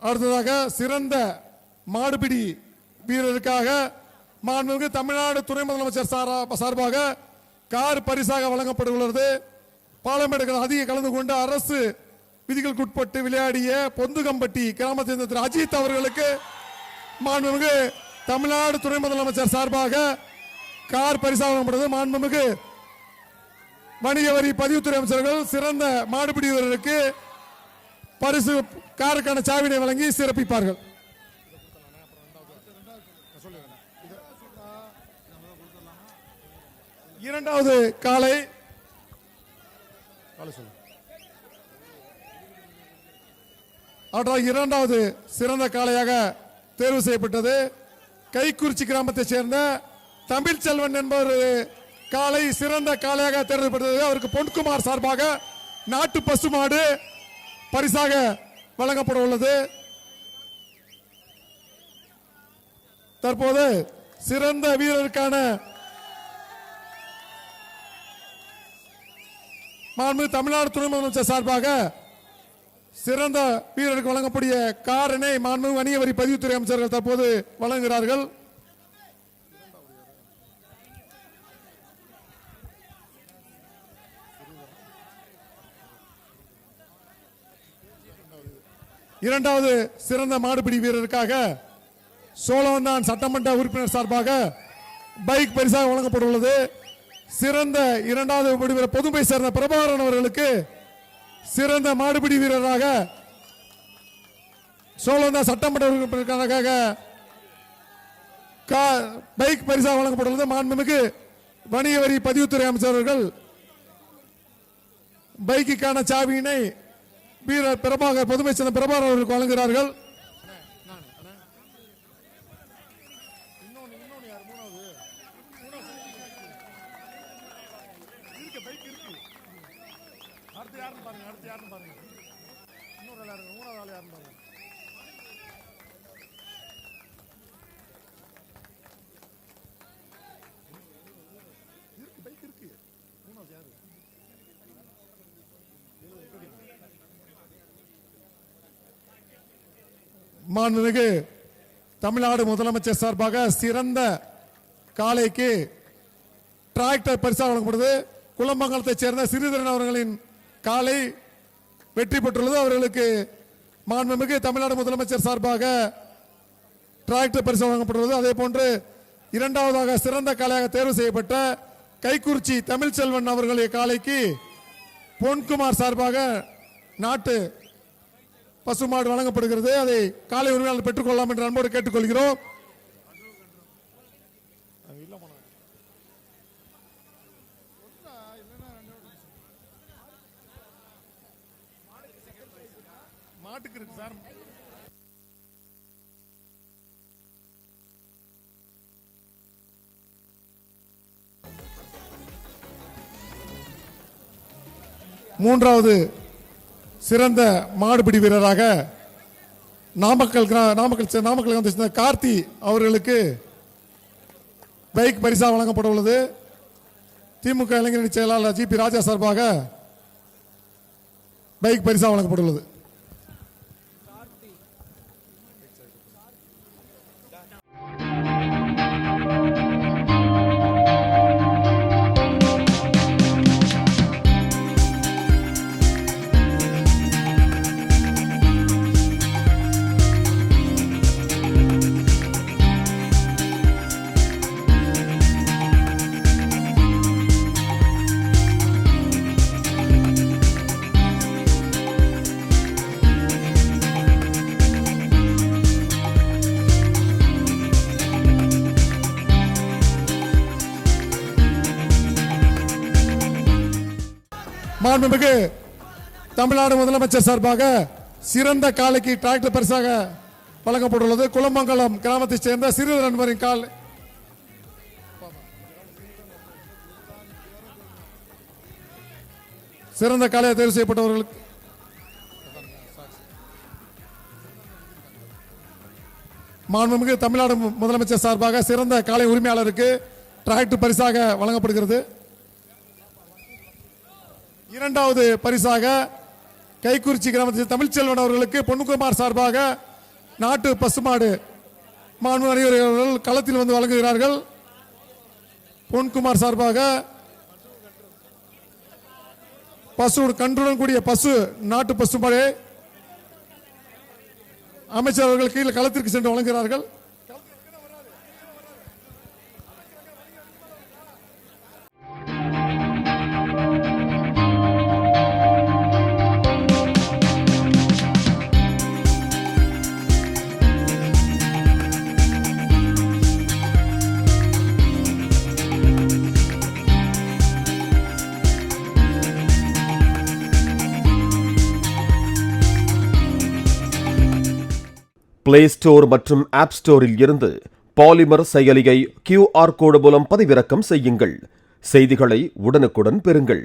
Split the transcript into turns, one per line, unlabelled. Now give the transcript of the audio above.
அடுத்ததாக சிறந்த மாடுபிடி வீரருக்காக மாண்புமிகு தமிழ்நாடு துணை முதலமைச்சர் சார்பாக கார் பரிசாக வழங்கப்பட்டுள்ளது. பார்லிமெண்ட் அதிக கலந்து கொண்டு அரசு விதிகளுக்கு உட்பட்டு விளையாடிய பொந்துகம்பட்டி கிராமத்தை சேர்ந்த திரு அஜித் அவர்களுக்கு மாண்புமிகு தமிழ்நாடு துணை முதலமைச்சர் சார்பாக கார் பரிசாக வழங்கப்படுகிறது. மாண்புமிகு வணிக வரி பதிவுத்துறை அமைச்சர்கள் சிறந்த மாடுபிடி வீரருக்கு பரிசு காருக்கான சாவினை வழங்கி சிறப்பிப்பார்கள். இரண்டாவது காலை இரண்டாவது சிறந்த காளையாக தேர்வு செய்யப்பட்டது. கைக்குறிச்சி கிராமத்தை சேர்ந்த தமிழ்ச்செல்வன் என்பவர் காலை சிறந்த காளையாக தேர்ந்தெடுக்கப்பட்டது. அவருக்கு பொன்குமார் சார்பாக நாட்டு பசுமாடு பரிசாக வழங்கப்பட உள்ளது. தற்போது சிறந்த வீரருக்கான மாண்புமிகு தமிழ்நாடு துணை முதலமைச்சர் சார்பாக சிறந்த வீரருக்கு வழங்கக்கூடிய காரினை மாண்புமிகு வணிக வரி பதிவுத்துறை அமைச்சர்கள் தற்போது வழங்குகிறார்கள். இரண்டாவது சிறந்த மாடுபிடி வீரருக்காக சோழவந்தான் சட்டமன்ற உறுப்பினர் சார்பாக பைக் பரிசாக வழங்கப்பட்டுள்ளது. சிறந்த இரண்டாவது வீரர் பொதுமை சேர்ந்த பிரபாகரன் அவர்களுக்கு சிறந்த மாடுபிடி வீரராக சோழவந்தான் சட்டமன்ற உறுப்பினருக்காக பைக் பரிசாக வழங்கப்பட்டுள்ளது. மாண்புமிகு வணிக வரி பதிவுத்துறை அமைச்சர்கள் பைக்குக்கான சாவியினை வீரர் பிரபாகர் பொதுமை சேர்ந்த பிரபாகர் அவர்களுக்கு வழங்குகிறார்கள். மாண்புமிகு தமிழ்நாடு முதலமைச்சர் சார்பாக சிறந்த காளைக்கு டிராக்டர் பரிசாக வழங்கப்படுது. குளமங்கலத்தைச் சேர்ந்த சிறிதரன் அவர்களின் காளை வெற்றி பெற்றுள்ளது. அவர்களுக்கு மாண்புமிகு தமிழ்நாடு முதலமைச்சர் சார்பாக டிராக்டர் பரிசு வழங்கப்பட்டுள்ளது. அதே போன்று இரண்டாவதாக சிறந்த காளையாக தேர்வு செய்யப்பட்ட கைக்குறிச்சி தமிழ்ச்செல்வன் அவர்களுடைய காளைக்கு பொன்குமார் சார்பாக நாட்டு பசுமாடு வழங்கப்படுகிறது. அதை காலை உரிமையாளர் பெற்றுக் கொள்ளலாம் என்று அன்போடு கேட்டுக்கொள்கிறோம். மாட்டுக்கு இருக்கு சார். மூன்றாவது சிறந்த மாடுபிடி வீரராக நாமக்கல் கார்த்தி அவர்களுக்கு பைக் பரிசா வழங்கப்பட உள்ளது. திமுக இளைஞரணி செயலாளர் ஜி.பி. ராஜா சார்பாக பைக் பரிசா வழங்கப்பட உள்ளது. மாண்புமிகு தமிழ்நாடு முதலமைச்சர் சார்பாக சிறந்த காளைக்கு டிராக்டர் பரிசாக வழங்கப்பட்டுள்ளது. குளமங்கலம் கிராமத்தைச் சேர்ந்த சிறிதரன் என்பவரின் கால் சிறந்த காளையாக தேர்வு செய்யப்பட்டவர்களுக்கு மாண்புமிகு தமிழ்நாடு முதலமைச்சர் சார்பாக சிறந்த காளை உரிமையாளருக்கு டிராக்டர் பரிசாக வழங்கப்படுகிறது. இரண்டாவது பரிசாக கைக்குறிச்சி கிராமத்தில் தமிழ்ச்செல்வன் அவர்களுக்கு பொன்குமார் சார்பாக நாட்டு பசுமாடு மாண்பு அறிவுரையாளர்கள் களத்தில் வந்து வழங்குகிறார்கள். பொன்குமார் சார்பாக பசு கன்றுடன் கூடிய பசு நாட்டு பசுமாடு அமைச்சர் அவர்கள் கீழே களத்திற்கு சென்று வழங்குகிறார்கள்.
பிளே ஸ்டோர் மற்றும் ஆப் ஸ்டோரில் இருந்து பாலிமர் செயலியை QR கோடு மூலம் பதிவிறக்கம் செய்யுங்கள். செய்திகளை உடனுக்குடன் பெறுங்கள்.